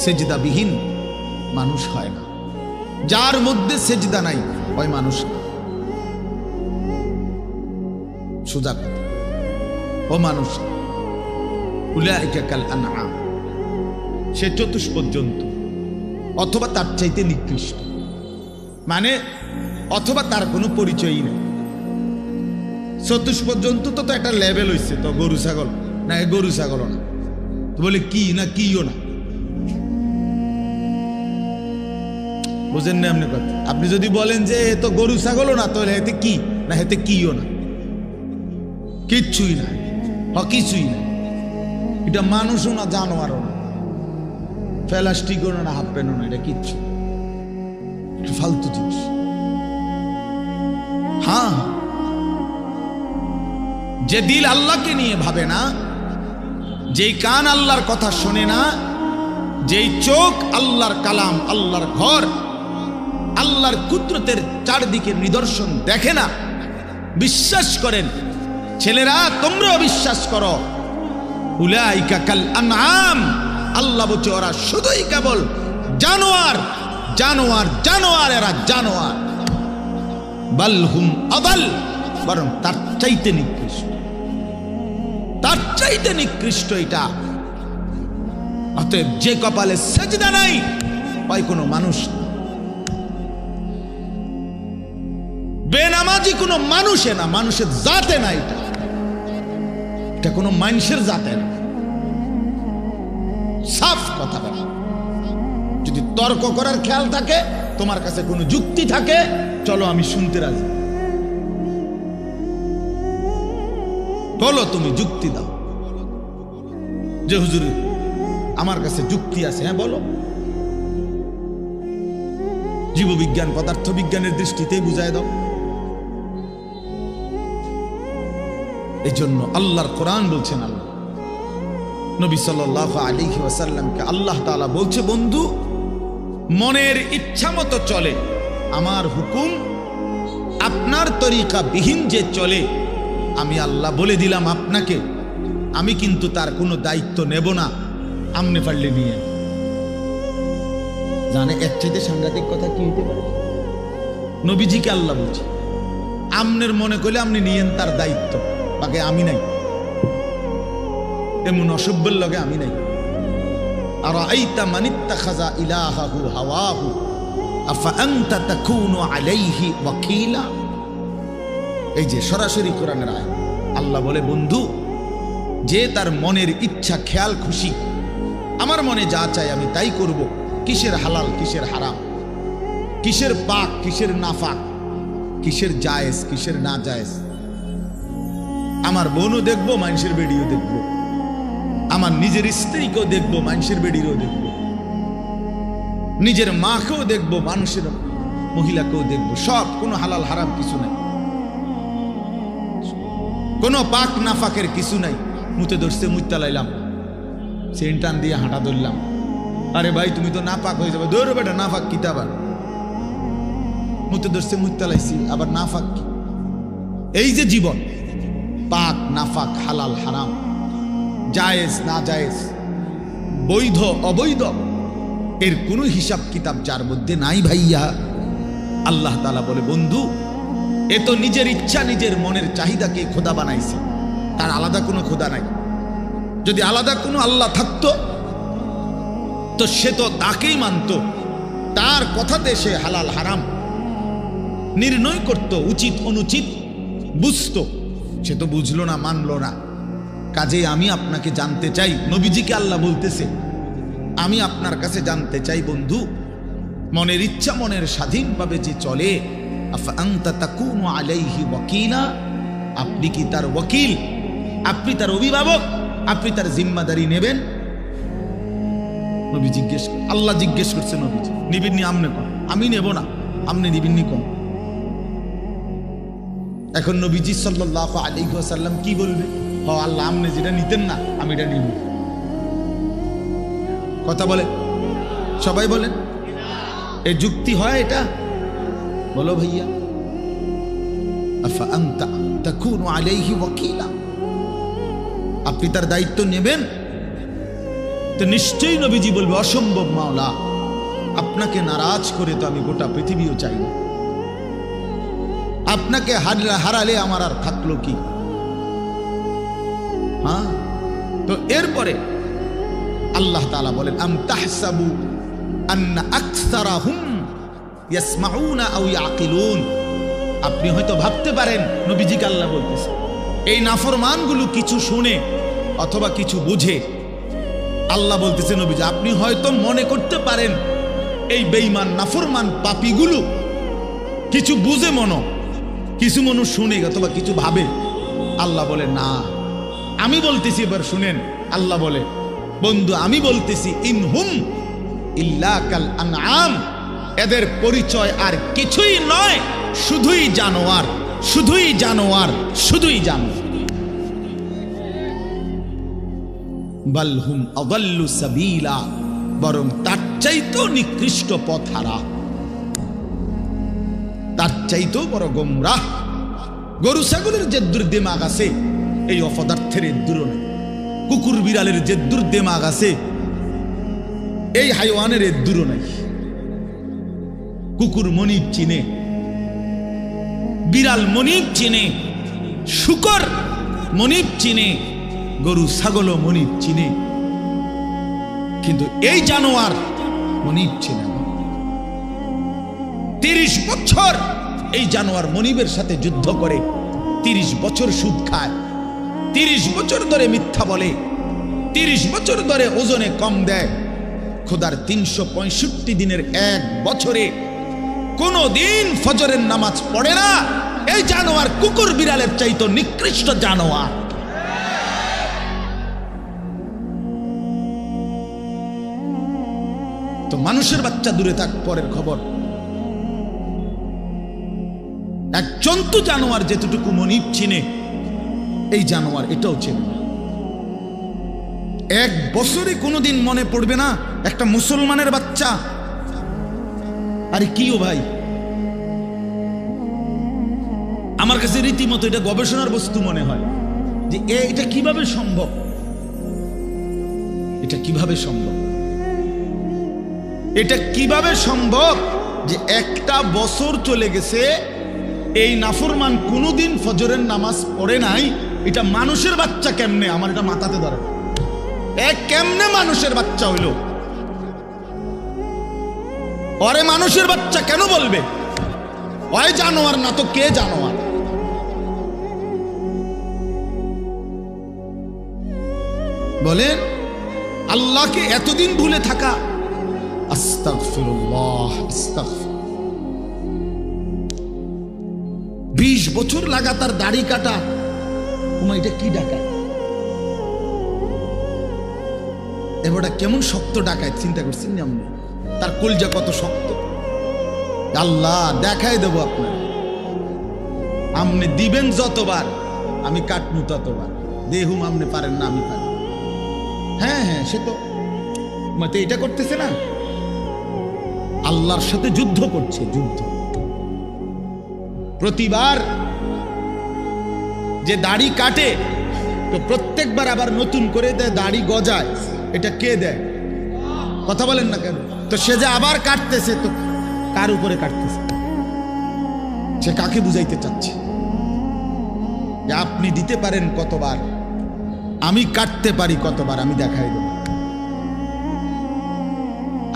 সেজদা বিহীন মানুষ হয় না, যার মধ্যে সেজদা নাই ওই মানুষ না। সোজা কথা, ও মানুষ উলাইকা কাল আনআম, সে চতুষ্পদ জন্তু অথবা তার চাইতে নিকৃষ্ট, মানে অথবা তার কোনো পরিচয়ই নেই। চতুষ্পদ জন্তু তো একটা লেভেল হইছে, তো গরু ছাগল না, গরু ছাগল না, তো বলে কি না কিও না, বুঝেন না আপনি কথা? আপনি যদি বলেন যে এ তো গরু ছাগলও না, তাহলে এতে কি না, এতে কিও না, কিচ্ছুই না, কিছুই না। এটা মানুষও না, জানোয়ারও না, প্লাস্টিকও না, হাফ প্যান্টও না, এটা কিচ্ছু ফালতু জিনিস। হ্যাঁ, যে দিল আল্লাহকে নিয়ে ভাবে না, যেই কান আল্লাহর কথা শোনে না, যেই চোখ আল্লাহর কালাম, আল্লাহর ঘর, আল্লাহর কুদরতের চারদিকে নিদর্শন দেখে না, বিশ্বাস করেন ছেলেরা, তোমরাও বিশ্বাস করো, উলাইকা কাল আনআম, আল্লাহ বলছে ওরা শুধুই কেবল জানোয়ার, জানোয়ার, জানোয়ার, এরা জানোয়ার। বাল হুম আদাল, বরং তার চাইতে নিকৃষ্ট, তার চাইতে নিকৃষ্ট এটা। অতএব যে কপালে সেজদা নাই পাই কোনো মানুষ, বেনামাজি কোনো মানুষে না, মানুষের জাতে না, এটা কোনো মানুষের জাতে না। সাফ কথা বলা। যদি তর্ক করার খেয়াল থাকে, তোমার কাছে কোনো যুক্তি থাকে, চলো আমি শুনতে রাজি, বলো, তুমি যুক্তি দাও যে হুজুর আমার কাছে যুক্তি আছে, হ্যাঁ বলো। জীববিজ্ঞান পদার্থ বিজ্ঞানের দৃষ্টিতেই বুঝায় দাও। এই জন্য আল্লাহর কোরআন বলছেন, আল্লাহ নবী সাল্লাল্লাহু আলাইহি ওয়াসাল্লামকে আল্লাহ তাআলা বলছে, বন্ধু মনের ইচ্ছা মতো চলে, আমার হুকুম আপনার তরিকা বিহীন যে চলে, আমি আল্লাহ বলে দিলাম আপনাকে, আমি কিন্তু তার কোনো দায়িত্ব নেব না, আমনে পারলে নিয়ে। জানে এর চাইতে সাংঘাতিক কথা কি হইতে পারে? নবীজিকে আল্লাহ বলছে, আমনের মনে করলে আপনি নিয়েন তার দায়িত্ব, বাকি আমি নাই, এমন অসভ্যের লগে আমি নাই। আর আইতা মানিত্তাখাযা ইলাহাহু হাওয়াহু আফা আনতা তাকুনু আলাইহি ওয়াকিলা। এই যে সরাসরি কোরআনের আয়াত, আল্লাহ বলে, বন্ধু যে তার মনের ইচ্ছা খেয়াল খুশি, আমার মনে যা চাই আমি তাই করব, কিসের হালাল কিসের হারাম, কিসের পাক কিসের নাফাক, কিসের জায়েজ কিসের না জায়েজ, আমার বোনও দেখবো, মানুষের বেডিও দেখবো, আমার নিজের স্ত্রীকেও দেখবো, মানুষের বেডিরও দেখবো, নিজের মাকেও দেখবো, মানুষের মহিলাকেও দেখবো, সব। কোনো হালাল হারাম কিছু নাই, কোনো পাক নাফাকের কিছু নাই। মুতে ধরছে, মুইতা লাইলাম, সেন্টান দিয়ে হাঁটা ধরলাম। আরে ভাই তুমি তো না পাক হয়ে যাবে, দৌড়ো বেটা, না পাক কিতা আবার মুতে ধরছে, মুইতা লাইছি, আবার না পাক কি? এই যে জীবন, পাক নাফাক, হালাল হারাম, জায়েজ না জায়েজ, বৈধ অবৈধ, এর কোনো হিসাব কিতাব যার মধ্যে নাই ভাইয়া। আল্লাহ তাআলা বলে, বন্ধু এ তো নিজের ইচ্ছা, নিজের মনের চাহিদাকে খোদা বানাইছে, তার আলাদা কোনো খোদা নাই। যদি আলাদা কোনো আল্লাহ থাকতো তো সে তো তাকেই মানত, তার কথাতে সে হালাল হারাম নির্ণয় করত, উচিত অনুচিত বুঝতো। সে তো বুঝলো না, মানলো না। কাজেই আমি আপনাকে জানতে চাই, নবীজিকে আল্লাহ বলতেছে, আমি আপনার কাছে জানতে চাই বন্ধু, মনের ইচ্ছা মনের স্বাধীনভাবে যে চলে, আফা আনতা তাকুনু আলাইহি ওয়াকিলা, আপনি কি তার ওয়াকিল, আপনি তার অভিভাবক, আপনি তার জিম্মাদারি নেবেন? নবী জিজ্ঞেস, আল্লাহ জিজ্ঞেস করছে, নবীজি নিবিন্নি আমনে কোন? আমি নেব না, আমনে নিবিন্নি কোন? এখন নবীজি সাল্লাল্লাহু আলাইহি ওয়াসাল্লাম কি বলবে? হ আল্লাহ, আমনে যেটা নিতেন না আমি এটা নিব। কথা বলে, সবাই বলেন, এ যুক্তি হয় এটা? বলো ভাইয়া। আফা আনতা তাকুনু আলাইহি ওয়াকিলা, আপনি তার দায়িত্ব নেবেন? তো নিশ্চয়ই নবীজি বলবে, অসম্ভব মাওলা, আপনাকে নারাজ করে তো আমি গোটা পৃথিবীও চাই না, আপনাকে হারালে আমার আর থাকলো কি? হ্যাঁ, তো এরপরে আল্লাহ তাআলা বলেন, আম তাহসাবু আন্না আকসারাহুম ইয়াসমাউনা আও ইয়াকিলুন, আপনি হয়তো ভাবতে পারেন, নবীজিকে আল্লাহ বলতেছে, এই নাফরমানগুলো কিছু শুনে অথবা কিছু বুঝে। আল্লাহ বলতেছে, নবীজি আপনি হয়তো মনে করতে পারেন এই বেঈমান নাফরমান পাপীগুলো কিছু বুঝে, কিছু মনো শুনে অথবা কিছু ভাবে। আল্লাহ বলে না, আমি বলতেছি, এবার শুনেন। আল্লাহ বলে, বন্ধু আমি বলতেছি, ইনহুম ইল্লা কাল আনআম, এদের পরিচয় আর কিছুই নয়, শুধুই জানোয়ার, শুধুই জানোয়ার, শুধুই জানোয়ার। বাল হুম আযাল্লু সাবিলা, বরং তার চাইতেও নিকৃষ্ট পথহারা, তার চাইতেও বড় গোমরাহ। গরু ছাগলের যে দুর্দিমাগ আছে, এই অপদার্থের দূর নেই। কুকুর বিড়ালের যে দুর্দিমাগ আছে, এই হাইওয়ানের দূর নাই। কুকুর মনিব চিনে, বিড়াল মনিব চিনে, শুকর মনিব চিনে, গরু ছাগলও মনিব চিনে, কিন্তু এই জানোয়ার মনিব চিনে না। 30 বছর এই জানোয়ার মনিবের সাথে যুদ্ধ করে, 30 বছর সুদ খায়, 30 বছর ধরে মিথ্যা বলে, 30 বছর ধরে ওজনে কম দেয়। খোদার 365 দিনের এক বছরে কোনো দিন ফজরের নামাজ পড়ে না। এই জানোয়ার কুকুর বিড়ালের চাইতো নিকৃষ্ট জানোয়ার। তো মানুষের বাচ্চা দূরে থাক, পরের খবর। এক জন্তু জানোয়ার যেতটুকু মনিব চিনে, এই জানোয়ার এটাও চেনে। এক বছরে কোনোদিন মনে পড়বে না একটা মুসলমানের বাচ্চা, আরে কিও ভাই, আমার কাছে রীতিমতো এটা গবেষণার বস্তু মনে হয় যে এটা কিভাবে সম্ভব, এটা কিভাবে সম্ভব, এটা কিভাবে সম্ভব যে একটা বছর চলে গেছে, এই নাফরমান কোনোদিন ফজরের নামাজ পড়ে নাই। এটা মানুষের বাচ্চা কেমনে? আমার এটা মাথাতে ধরে, কেমনে মানুষের বাচ্চা হইল? ওরে মানুষের বাচ্চা কেন বলবে? ওই জানোয়ার না তো কে জানোয়ার? বলেন, আল্লাহকে এতদিন ভুলে থাকা। আস্তাগফিরুল্লাহ, আস্তাগফির। 20 বছর লাগাতার দাড়ি কাটা, এটা কি ডাকায়? এবারটা কেমন শক্ত ডাকায় চিন্তা করছেন আপনি? তার কলজা কত শক্ত। আল্লাহ দেখাই দেবো আপনার, আপনি দিবেন যতবার আমি কাটমু ততবার। দেহুম আপনি পারেন না, আমি পারি। হ্যাঁ হ্যাঁ, সে তো মতে এটা করতেছে না, আল্লাহর সাথে যুদ্ধ করছে, যুদ্ধ। প্রতিবার যে দাড়ি কাটে তো প্রত্যেকবার আবার নতুন করে দেয়, দাড়ি গজায়। এটা কে দেয়? কথা বলেন না কেন? তো সে যে আবার কাটতেছে, তো কার উপরে কাটতেছে? সে কাকে বুঝাইতে চাচ্ছে যে আপনি দিতে পারেন কতবার, আমি কাটতে পারি কতবার, আমি দেখাই দেব।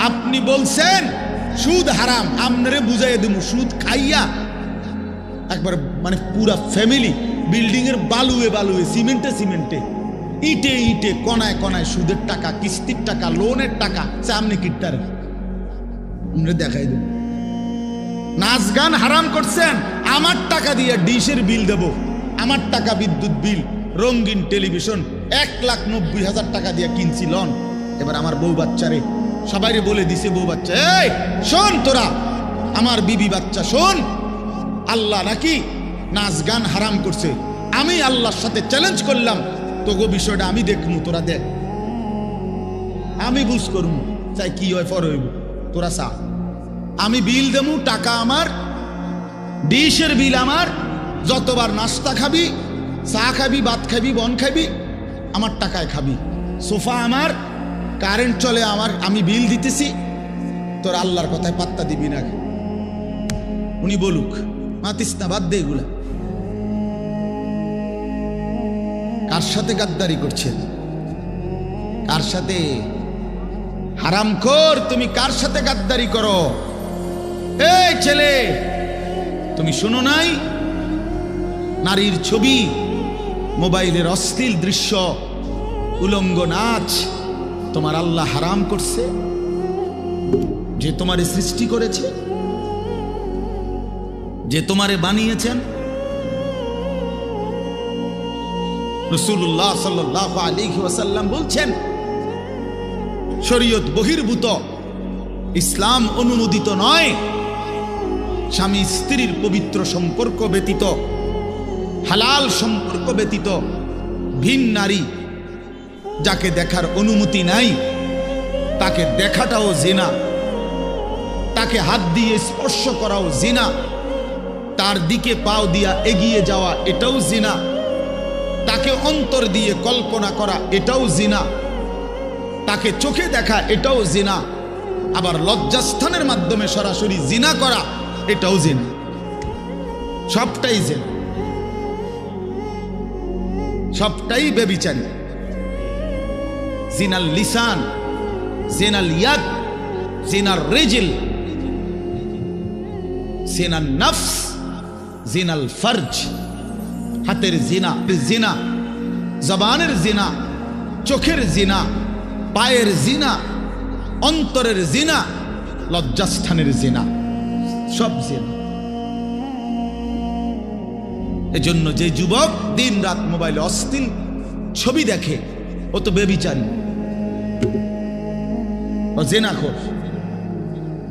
আপনি বলছেন সুদ হারাম, আপনারে বুঝাই দেব। সুদ খাইয়া একবার মানে পুরা ফ্যামিলি বিল্ডিং এর বালুয়ে বালুয়ে, সিমেন্টে সিমেন্টে, ইটে ইটে, কণায় কণায় সুদের টাকা, কিস্তির টাকা, লোনের টাকা সামনে কিটটারে আমরা দেখাই দেব। নাচ গান হারাম করছেন, আমার টাকা দিয়ে ডিশের বিল দেব, আমার টাকা বিদ্যুৎ বিল, রঙিন টেলিভিশন 1,90,000 টাকা দিয়ে কিনছি লন। এবার আমার বউ বাচ্চারে সবাইরে বলে দিছে, বউ বাচ্চা এই শোন, তোরা আমার বিবি বাচ্চা শোন, আল্লাহ নাকি নাচ গান হারাম করছে। আমি আল্লাহর সাথে চ্যালেঞ্জ করলাম, তোগো বিষয়টা আমি দেখমু, তোরা দেখ, আমি বুঝ করমু, চাই কি হয় ফর হইব, তোরা চা। আমি বিল দেবো, টাকা আমার, ডিশের বিল আমার, যতবার নাস্তা খাবি, চা খাবি, ভাত খাবি, বন খাবি, আমার টাকায় খাবি। সোফা আমার, কারেন্ট চলে আমার, আমি বিল দিতেছি, তোর আল্লাহর কথায় পাত্তা দিবি না। উনি বলুক, মাতিস না, বাদ দে এগুলা। কার সাথে গাদ্দারি করছেন? কার সাথে? হারামখোর, তুমি কার সাথে গাদ্দারি করো? এই ছেলে, তুমি শোনো নাই নারীর ছবি, মোবাইলের অশ্লীল দৃশ্য, উলঙ্গ নাচ তোমার আল্লাহ হারাম করছে? যে তোমারে সৃষ্টি করেছে, যে তোমারে বানিয়েছেন। রাসূলুল্লাহ সাল্লাল্লাহু আলাইহি ওয়াসাল্লাম বলছেন, শরীয়ত বহির্ভূত, ইসলাম অনুমোদিত নয়, স্বামী স্ত্রীর পবিত্র সম্পর্ক ব্যতীত, হালাল সম্পর্ক ব্যতীত ভিন নারী যাকে দেখার অনুমতি নাই, তাকে দেখাটাও জিনা, তাকে হাত দিয়ে স্পর্শ করাও জিনা, তার দিকে পাও দিয়া এগিয়ে যাওয়া এটাও জিনা, তাকে অন্তর দিয়ে কল্পনা করা এটাও জিনা, তাকে চোখে দেখা এটাও জিনা, আবার লজ্জাস্থানের মাধ্যমে সরাসরি জিনা করা এটাও জিনা। সবটাই জিনা, সবটাই ব্যভিচারী। জিনাল লিসান, জিনাল ইয়াদ, জিনার রিজল, জিনাল নফস, জিনাল ফরজ। হাতের জিনা, জিনা জবানের জিনা, চোখের জিনা, পায়ের জিনা, অন্তরের জিনা, লজ্জাস্থানের জিনা, সব জিনা। এজন্য যে যুবক দিন রাত মোবাইলে অশ্লীল ছবি দেখে, ও তো ব্যভিচারী, ও জিনাখোর,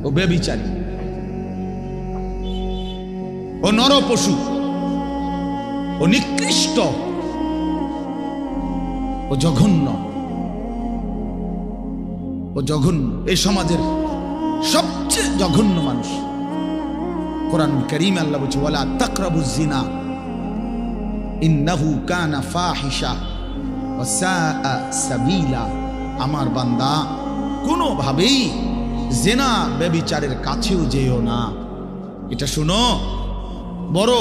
ও ব্যভিচারী, ও নরপশু, ও নিকৃষ্ট, ও জঘন্য, ও জঘন্য, এই সমাজের সবচেয়ে জঘন্য মানুষ। কোরআন কারীমে আল্লাহ বলছে, ওয়ালা তাকরাবুজ জিনা ইন্নাহু কানা ফাহিশা ওয়া সাআ সাবিলা। আমার বান্দা, কোনোভাবেই জিনা ব্যভিচারের কাছেও যেও না। এটা শুনো, বড়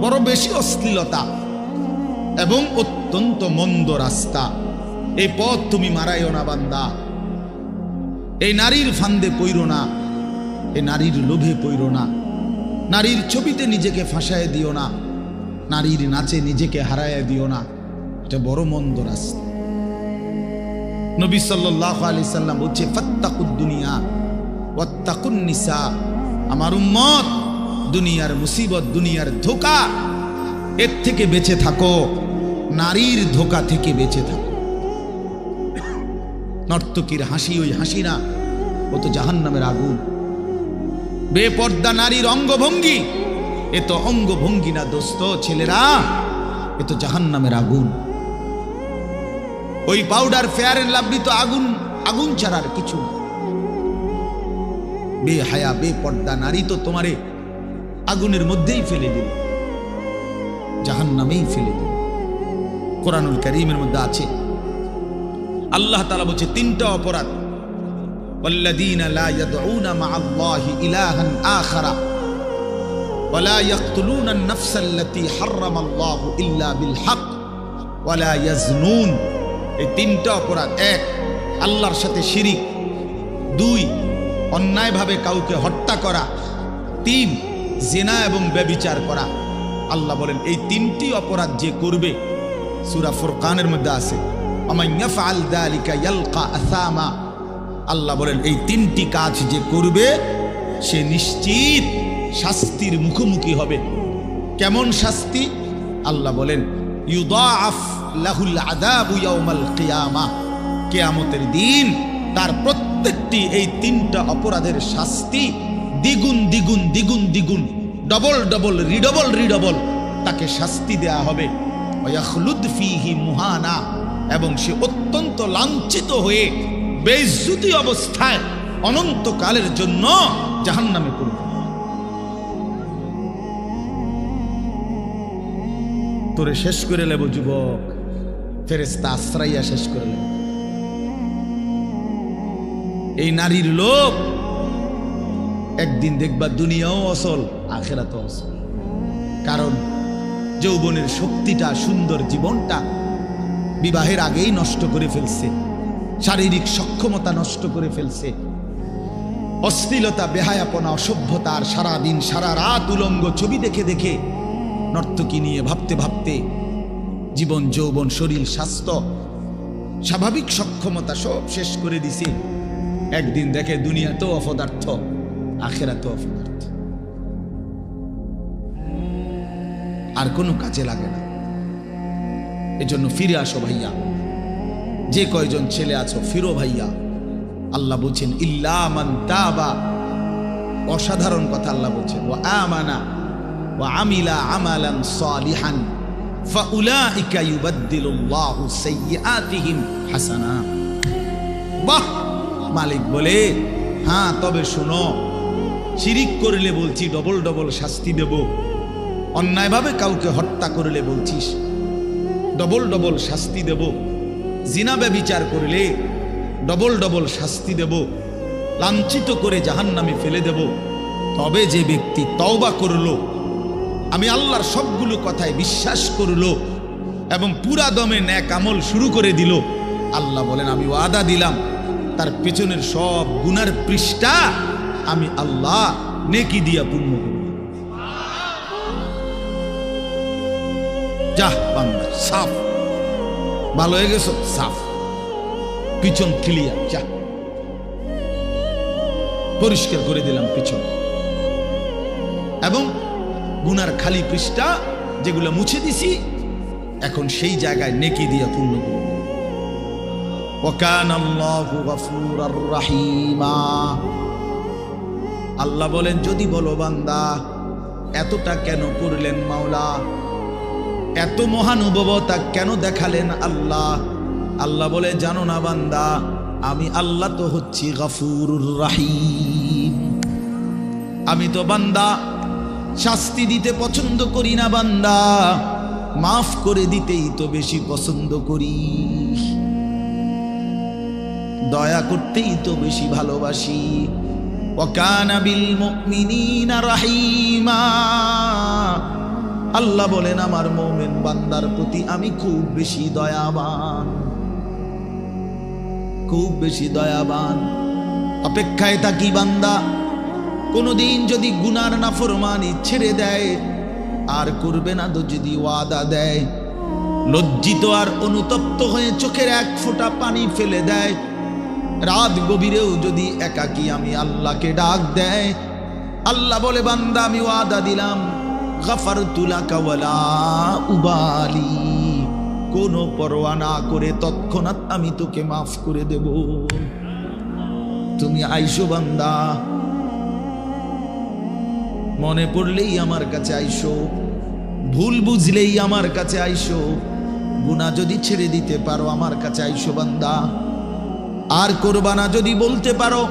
বড় বেশি অশ্লীলতা এবং অত্যন্ত মন্দ রাস্তা। এই পথ তুমি মারাইও না বান্দা। এই নারীর ফান্দে পইরো না, এই নারীর লোভে পইরো না, নারীর ছবিতে নিজেকে ফাঁসায় দিও না, নারীর নাচে নিজেকে হারায় দিও না। এটা বড় মন্দ রাস্তা। নবী সাল্লাল্লাহু আলাইহি সাল্লাম বলছে, ফাত্তাকুদ দুনিয়া ওয়াত্তাকুন নিসা। আমার উম্মত, দুনিয়ার মুসিবত, দুনিয়ার ধোঁকা, এর থেকে বেঁচে থাকো, নারীর ধোঁকা থেকে বেঁচে থাকো। নর্তকীর হাসি ওই হাসি না, ও তো জাহান্নামের আগুন। বেপর্দা নারীর অঙ্গভঙ্গি, এ তো অঙ্গভঙ্গি না দোস্ত ছেলেরা, এ তো জাহান্নামের আগুন। ওই পাউডার ফেয়ার এন্ড লাভলি তো আগুন, আগুন ছাড়ার কিছু না। বেহায়া বেপর্দা নারী তো তোমারে আগুনের মধ্যেই ফেলে দিল, জাহান্নামেই ফেলে দিল। কোরআনুল কারীমের মধ্যে আছে, আল্লাহ তাআলা বলছে তিনটা অপরাধ, ওয়াল্লাযীনা লা ইয়াদউনা মা'আল্লাহি ইলাহান আখারা ওয়া লা ইয়াকতুলুনা আন-নাফসাল্লাতী হারামাল্লাহু ইল্লা বিল হক ওয়া লা ইয়াজনুন। এই তিনটা অপরাধ, এক আল্লাহর সাথে শিরিক, দুই অন্যায়ভাবে কাউকে হত্যা করা, তিন জিনা এবং ব্যভিচার করা। আল্লাহ বলেন এই তিনটি অপরাধ যে করবে, সূরা ফুরকানের মধ্যে আছে ওমান ইয়াফআল যালিকা ইয়ালকা আসামা। আল্লাহ বলেন এই তিনটি কাজ যে করবে সে নিশ্চিত শাস্তির মুখোমুখি হবে। কেমন শাস্তি? আল্লাহ বলেন ইউদাআফ লাহুল আযাবু ইয়াউমাল কিয়ামাহ, কিয়ামতের দিন তার প্রত্যেকটি এই তিনটা অপরাধের শাস্তি দ্বিগুণ দ্বিগুণ দ্বিগুণ দ্বিগুণ, ডবল ডবল রিডবল রিডবল তাকে শাস্তি দেয়া হবে। ওয়াখলুদ ফীহি মুহানা, এবং সে অত্যন্ত লাঞ্ছিত হয়ে বেইজ্জতি অবস্থায় অনন্তকালের জন্য জাহান্নামে পড়বে। তোরে শেষ করে নেব যুবক, ফেরেশতা আশ্রাইয়া শেষ করে নেব। এই নারীর লোভ একদিন দেখবা দুনিয়াও অসল, আখিরাতও অসল। কারণ যৌবনের শক্তিটা, সুন্দর জীবনটা বিবাহের আগেই নষ্ট করে ফেলছে, শারীরিক সক্ষমতা নষ্ট করে ফেলছে, অশ্লীলতা, বেহায়াপনা, অসভ্যতা, আর সারাদিন সারা রাত উলঙ্গ ছবি দেখে দেখে নর্তকী নিয়ে ভাবতে ভাবতে জীবন, যৌবন, শরীর, স্বাস্থ্য, স্বাভাবিক সক্ষমতা সব শেষ করে দিছে। একদিন দেখে দুনিয়া তো অপদার্থ, আখিরাত তো অপদার্থ, আর কোনো কাজে লাগে না। এজন্য ফিরে আসো ভাইয়া, যে কয়জন ছেলে আছো ফিরো ভাইয়া। আল্লাহ বলছেন ইল্লা মান তাবা, অসাধারণ কথা আল্লাহ বলছেন, ওয়া আমানা ওয়া আমিলা আমালান সালিহান ফাউলাইকা ইউবাদদিলুল্লাহু সাইয়্যাতিহিম হাসানাত। বাহ! মালিক বলে হ্যাঁ, তবে শোনো, শিরিক করলে বলছি ডবল ডবল শাস্তি দেব, অন্যায়ভাবে কাউকে হত্যা করলে বলছিস ডবল ডবল শাস্তি দেব, জিনা ব্যভিচার করলে ডবল ডবল শাস্তি দেব, লাঞ্ছিত করে জাহান্নামে ফেলে দেব। তবে যে ব্যক্তি তওবা করলো, আমি আল্লাহর সবগুলো কথায় বিশ্বাস করলো এবং পুরা দমে নেক আমল শুরু করে দিল, আল্লাহ বলেন আমি ওয়াদা দিলাম তার পেছনের সব গুনার পৃষ্ঠা আমি আল্লাহ নেকি দিয়া পূর্ণ করব। যা বান্দা, সাফ, ভালো হয়ে গেছো, সাফ, পিছন ক্লিয়ার, যা পরিষ্কার করে দিলাম পিছন, এবং গুনার খালি পৃষ্ঠা যেগুলো মুছে দিছি এখন সেই জায়গায় নেকি দিয়া পূর্ণ করব। ওয়াকানা আল্লাহু গফুরার রহিমা। আল্লাহ বলেন যদি বলো বান্দা এতটা কেন করলেন মাওলা, এত মহানুভবতা কেন দেখালেন আল্লাহ? আল্লাহ বলে জানো না বান্দা, আমি আল্লাহ তো হচ্ছি গফুরুর রহিম। আমি তো বান্দা শাস্তি দিতে পছন্দ করি না বান্দা, মাফ করে দিতেই তো বেশি পছন্দ করি, দয়া করতেই তো বেশি ভালোবাসি। ওয়াকানা বিল মুমিনিনা রাহিমা। আল্লাহ বলেন আমার মুমিন বান্দার প্রতি আমি খুব বেশি দয়াবান, খুব বেশি দয়াবান। অপেক্ষায় থাকি বান্দা কোনদিন যদি গুনার নাফরমানি ছেড়ে দেয় আর করবে না তো যদি ওয়াদা দেয়, লজ্জিত আর অনুতপ্ত হয়ে চোখের এক ফোঁটা পানি ফেলে দেয়, রাত গভীরেও যদি একাকী আমি আল্লাহকে ডাক দেয়, আল্লাহ বলে বান্দা আমি ওয়াদা দিলাম গাফারতু লাকা ওয়ালা উবালি, কোনো পরোয়া না করে তৎক্ষণাৎ আমি তোকে মাফ করে দেব। তুমি আইসো বান্দা, মনে পড়লেই আমার কাছে আইসো, ভুল বুঝলেই আমার কাছে আইসো, গুনাহ যদি ছেড়ে দিতে পারো আমার কাছে আইসো বান্দা। আর করবা না যদি বলতে পারো,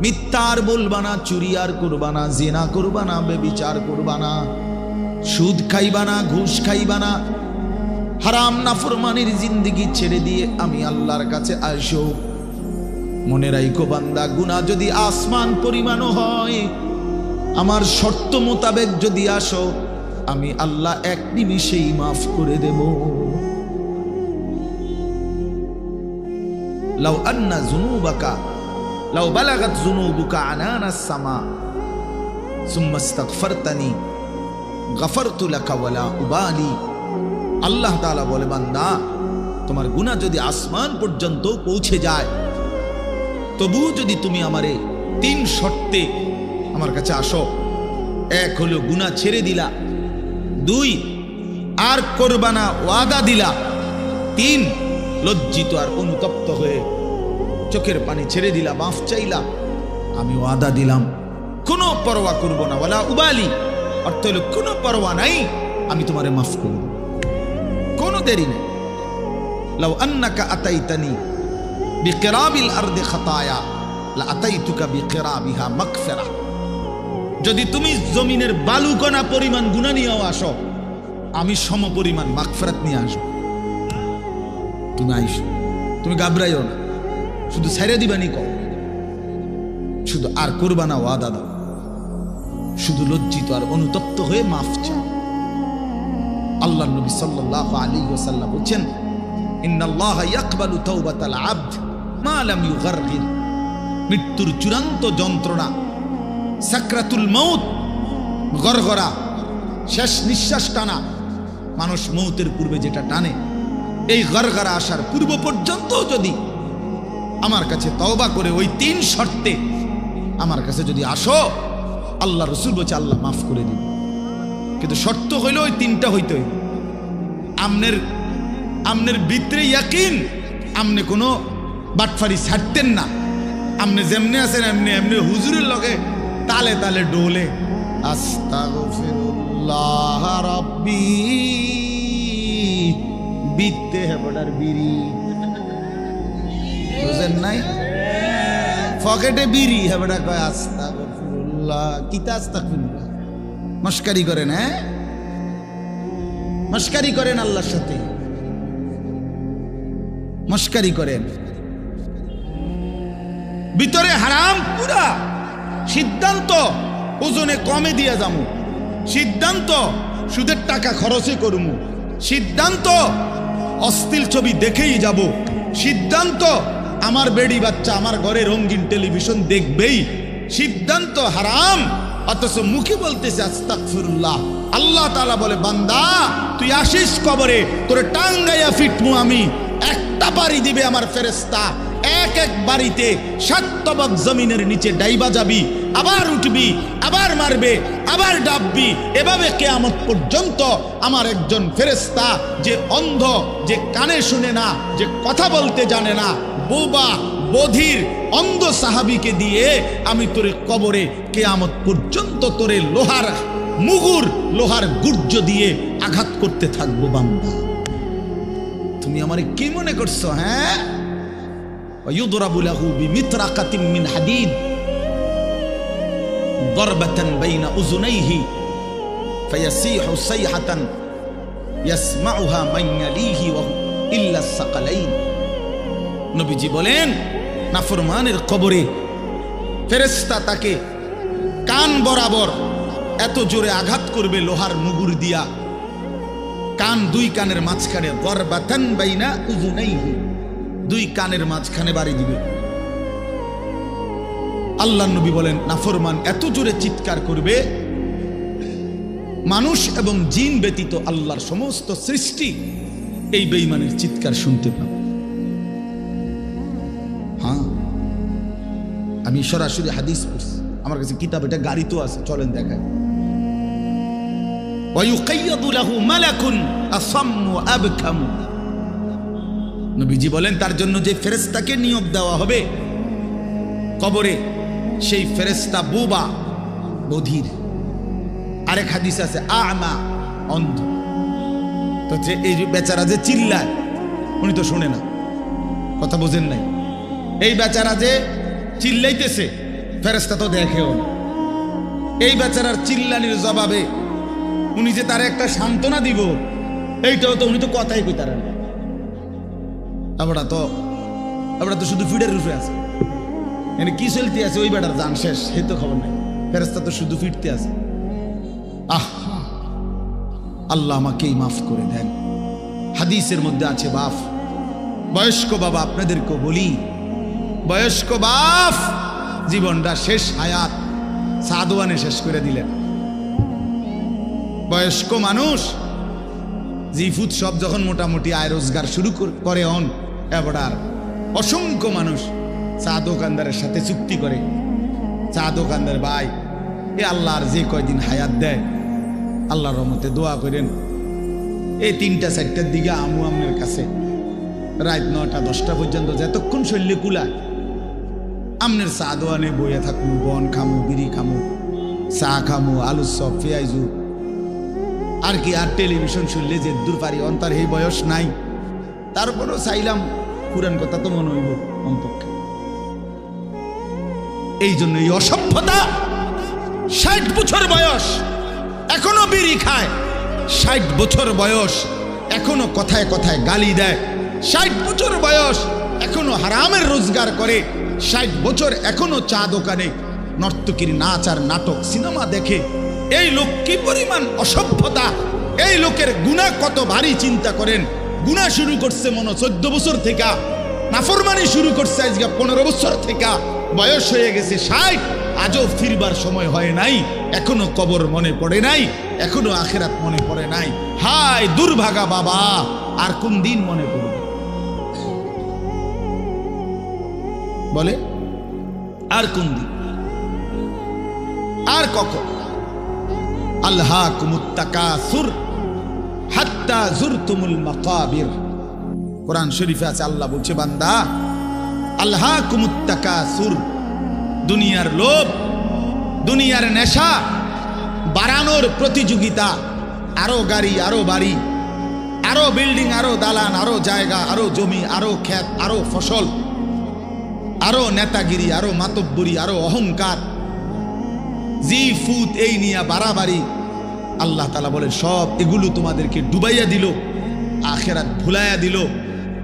মিথ্যা আর বলবা না, চুরি আর করবা না, জিনা করবা না, ব্যভিচার করবা না, সুদ খাইবা না, ঘুষ খাইবা না, হারাম নাফরমানির জিন্দেগি ছেড়ে দিয়ে আমি আল্লাহর কাছে আইসো। মনে রাখো বান্দা, গুনাহ যদি আসমান পরিমাণও হয়, আমার শর্ত মোতাবেক যদি আসো, আমি আল্লাহ এক নিমিষেই মাফ করে দেব। লাউ আন্না যুনুবাকা লাউ বালাগাত যুনুবুকা আনানাস সামা সুম্মা ইস্তাগফারতানি গফারতু লাকা ওয়ালা উবালি। আল্লাহ তাআলা বলে, বান্দা তোমার গুনাহ যদি আসমান পর্যন্ত পৌঁছে যায়, তবু যদি তুমি আমারে 3 শর্তে আমার কাছে আসো, 1 হলো গুনাহ ছেড়ে দিলা, 2 আর করবা না ওয়াদা দিলা, 3 লজ্জিত আর অনুতপ্ত হয়ে চোখের পানি ছেড়ে দিলা, মাফ চাইলা, আমি ওয়াদা দিলাম কোনো পরোয়া করব না, ওয়ালা উবালি অর্থ হলো কোনো পরোয়া নাই, আমি তোমারে মাফ করব, কোনো দেরি নেই। লাউ আন্নাকা আতাইতানি বিকিরাবিল আরদি খাতায়া লা আতাইতুকা বিকিরাবিহা মাগফিরা। যদি তুমি জমিনের বালুকণা পরিমাণ গুনাহ নিয়েও আসো, আমি সম পরিমাণ মাগফিরাত নিয়ে আসবো। তুমি আইসো, তুমি ঘাবড়াইও না, শুধু ছেড়ে দিবানি কও, শুধু আর করবা না ওয়াদা দাও, শুধু লজ্জিত আর অনুতপ্ত হয়ে মাফ চাও। আল্লাহ নবী সাল্লাল্লাহু আলাইহি ওয়াসাল্লাম বলেন, ইন্নাল্লাহা ইয়াকবালু তাওবাতাল আবদ মা লাম ইউগারগির। মৃত্যুর চূড়ান্ত যন্ত্রণা, সাকরাতুল মউত, গরগরা, শেষ নিঃশ্বাস টানা, মানুষ মউতের পূর্বে যেটা টানে, এই গরগরা আসার পূর্ব পর্যন্ত যদি আমার কাছে তওবা করে ওই 3 শর্তে আমার কাছে যদি আসো, আল্লাহ রাসূল বলছে আল্লাহ মাফ করে দিবে। কিন্তু শর্ত হইল ওই 3টা হইতে হইবে। আমনের ভিতরে ইয়াকিন, আমনে কোনো বাটফারি ছাড়তেন না, আমনে যেমনে আছেন এমনি হুজুরের লগে তালে তালে ডোলে আস্তাগফিরুল্লাহ রাব্বি বিতে হেবড়ার বিড়ি, বুঝেন নাই? পকেটে বিড়ি, হেবড়া কয় আস্তাগফিরুল্লাহ, কিতা আস্তাগফিরুল্লাহ, মস্কারি করেন, হ্যাঁ মস্কারি করেন, আল্লাহর সাথে মস্কারি করেন। ভিতরে হারাম পুরা, সিদ্ধান্ত ওজনে কমে দিয়ে যামু, সিদ্ধান্ত সুদের টাকা খরচে করমু, সিদ্ধান্ত অশ্লীল ছবি দেখেই যাব, সিদ্ধান্ত আমার বেডি বাচ্চা আমার ঘরে রঙিন টেলিভিশন দেখবেই, সিদ্ধান্ত হারাম, অথচ মুখে বলতেছে আস্তাগফিরুল্লাহ। আল্লাহ তাআলা বলে, বান্দা তুই আসিস কবরে, তোরে টাঙ্গাইয়া ফিটমু আমি, একটা বাড়ি দিবে আমার ফেরেশতা, এক এক বাড়িতে 7 তবক জমিনের নিচে ডাইবা যাবি, আবার উঠবি, আবার মারবে, আবার ডাববি, এভাবে কিয়ামত পর্যন্ত আমার একজন ফেরেশতা, যে অন্ধ, যে কানে শুনে না, যে কথা বলতে জানে না, বোবা বধির অন্ধ সাহাবীকে দিয়ে আমি তোরে কবরে কিয়ামত পর্যন্ত তোরে লোহার মুগুর, লোহার গুর্জ দিয়ে আঘাত করতে থাকবো। বান্দা তুমি আমারে কি মনে করছো? হ্যাঁ, ويضرب له بمطرقة من حديد ضربة بين أذنيه فيصيح صيحة يسمعها من يليه إلا الثقلين। নবীজি বলেন, নাফরমানের কবরে ফেরেশতা তাকে কান বরাবর এত জোরে আঘাত করবে লোহার মুগুর দিয়া, কান 2 কানের মাঝখানে, গরবাতান বাইনা উযুনাইহি, 2 কানের মাঝখানে বাড়ি দিবে। আল্লাহ নবী বলেন, নাফরমান এত জোরে চিৎকার করবে, মানুষ এবং জিন ব্যতীত আল্লাহর সমস্ত সৃষ্টি এই বেঈমানের চিৎকার শুনতে পাবে। হ্যাঁ, আমি সরাসরি হাদিস পড়ছি, আমার কাছে কিতাব, এটা গাড়িতেও আছে, চলেন দেখায়। ওয়া ইউকাইয়াদু লাহু মালাকুন আসাম্মু আবকামু। নবীজি বলেন তার জন্য যে ফেরেশতাকে নিয়োগ দেওয়া হবে কবরে, সেই ফেরেশতা বোবা, বধির। আরেক হাদিস আছে আমা, অন্ধ। তো যে এই বেচারা যে চিল্লায়, উনি তো শুনে না, কথা বোঝেন নাই। এই বেচারা যে চিল্লাইতেছে, ফেরেশতা তো দেখেও না। এই বেচারার চিল্লানির জবাবে উনি যে তার একটা সান্ত্বনা দিব, এইটাও তো উনি তো কথাই কইতারেন না। আমরা তো শুধু ফিডের রূপে আছে, মানে কি চলতে আছে ওই বেটার জান শেষ, সেই তো খবর নাই। ফেরেশতা তো শুধু ফিরতে আছে। আল্লাহ আমাকেই মাফ করে দেন। হাদিসের মধ্যে আছে বাপ, বয়স্ক বাবা, আপনাদেরকে বলি, বয়স্ক বাপ জীবনটা শেষ হায়াত সাদওয়ানে শেষ করে দিলেন। বয়স্ক মানুষ জিফুত সব যখন মোটামুটি আয় রোজগার শুরু করে হন, এবার অসংখ্য মানুষ চা দোকানদারের সাথে চুক্তি করে, চা দোকানদার ভাই এ আল্লাহর যে কয়দিন হায়াত দেয়, আল্লাহর রহমতে দোয়া করেন এই 3টা 4টার দিকে আমু আমের কাছে রাত 9টা 10টা পর্যন্ত যতক্ষণ শরীরে কুলায় আমনের চা দোয়ানে বইয়ে থাকবো, বন খামু, বিড়ি খামু, চা খামু, আলু চপ, পেঁয়াজু, আর কি আর টেলিভিশন শুনলে যে দূর পারি অন্তার এই বয়স নাই, তারপরেও চাইলাম পুরান কথা তো মনে হইব অন্তপক্ষে। এই জন্য এই অসভ্যতা, 60 বছর বয়স এখনো বিড়ি খায়, 60 বছর বয়স এখনো কথায় কথায় গালি দেয়, 60 বছর বয়স এখনো হারামের রোজগার করে, 60 বছর এখনো চা দোকানে নর্তকীর নাচ আর নাটক সিনেমা দেখে। এই লোক কি পরিমাণ অসভ্যতা! এই লোকের গুনাহ কত ভারী চিন্তা করেন। গুনাহ শুরু করছে মনে 14 বছর থেকে, নাফরমানি শুরু করছে আজকে 15 বছর থেকে, বয়স হয়ে গেছে 60, আজও ফিরবার সময় হয় নাই, এখনো কবর মনে পড়ে নাই, এখনো আখিরাত মনে পড়ে নাই। হায় দুর্ভাগা বাবা, আর কোন দিন মনে পড়বে বলে? আর কোন দিন, আর কখন? আল্লাহকুমুত তাকাসুর হাত্তা যুরতুমুল মাকাবির। কোরআন শরীফে আছে, আল্লাহ বলছে বান্দা আল্লাহকুমুত তাকাসুর, দুনিয়ার লোভ, দুনিয়ার নেশা, বাড়ানোর প্রতিযোগিতা, আরো গাড়ি, আরো বাড়ি, আরো বিল্ডিং, আরো দালান, আরো জায়গা, আরো জমি, আরো ক্ষেত, আরো ফসল, আরো নেতাগিরি, আরো মাতব্বরি, আরো অহংকার, জি ফুত, এই নিয়ে বাড়াবাড়ি। আল্লাহ তাআলা বলে সব এগুলো তোমাদেরকে ডুবাইয়া দিল, আখিরাত ভুলাইয়া দিল।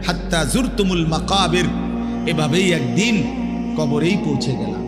হাত্তা যুরতুমুল মাকাবির, এভাবেই একদিন কবরেই পৌঁছে গেলাম।